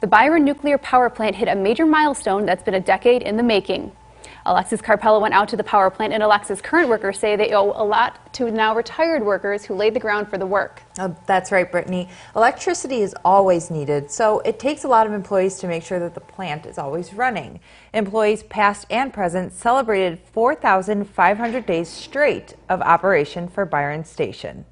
The Byron nuclear power plant hit a major milestone that's been a decade in the making. Alexis Carpella went out to the power plant, and Alexis' current workers say they owe a lot to now retired workers who laid the ground for the work. Oh, that's right, Brittany. Electricity is always needed, so it takes a lot of employees to make sure that the plant is always running. Employees past and present celebrated 4,500 days straight of operation for Byron Station.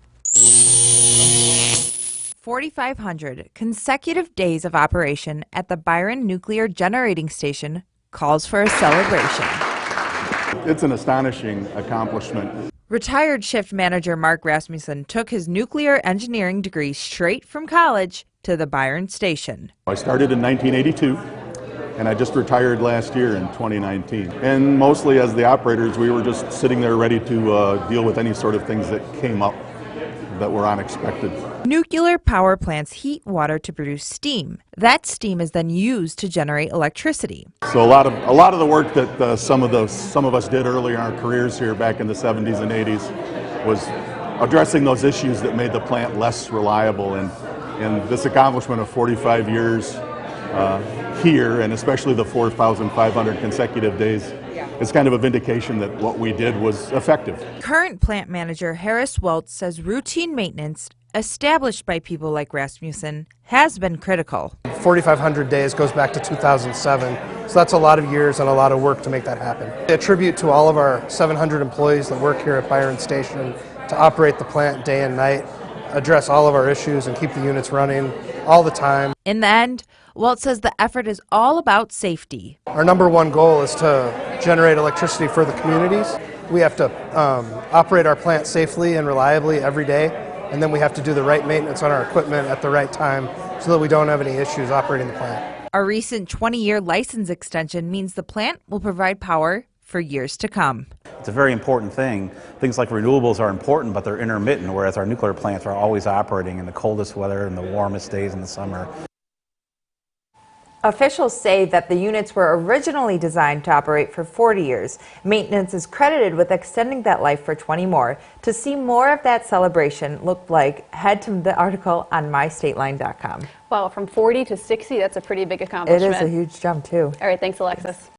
4,500 consecutive days of operation at the Byron Nuclear Generating Station calls for a celebration. It's an astonishing accomplishment. Retired shift manager Mark Rasmussen took his nuclear engineering degree straight from college to the Byron Station. I started in 1982 and I just retired last year in 2019. And mostly as the operators, we were just sitting there ready to deal with any sort of things that came up that were unexpected. Nuclear power plants heat water to produce steam. That steam is then used to generate electricity. So a lot of the work that some of us did earlier in our careers here back in the 70s and 80s was addressing those issues that made the plant less reliable. And this accomplishment of 45 years here, and especially the 4,500 consecutive days, it's kind of a vindication that what we did was effective. Current plant manager Harris Welts says routine maintenance established by people like Rasmussen has been critical. 4,500 days goes back to 2007, so that's a lot of years and a lot of work to make that happen. A tribute to all of our 700 employees that work here at Byron Station to operate the plant day and night, address all of our issues and keep the units running all the time. In the end, Walt says the effort is all about safety. Our number one goal is to generate electricity for the communities. We have to operate our plant safely and reliably every day, and then we have to do the right maintenance on our equipment at the right time so that we don't have any issues operating the plant. A recent 20-year license extension means the plant will provide power for years to come. It's a very important thing. Things like renewables are important, but they're intermittent, whereas our nuclear plants are always operating in the coldest weather and the warmest days in the summer. Officials say that the units were originally designed to operate for 40 years. Maintenance is credited with extending that life for 20 more. To see more of that celebration look like, head to the article on mystateline.com. Wow, from 40 to 60, that's a pretty big accomplishment. It is a huge jump, too. All right, thanks, Alexis.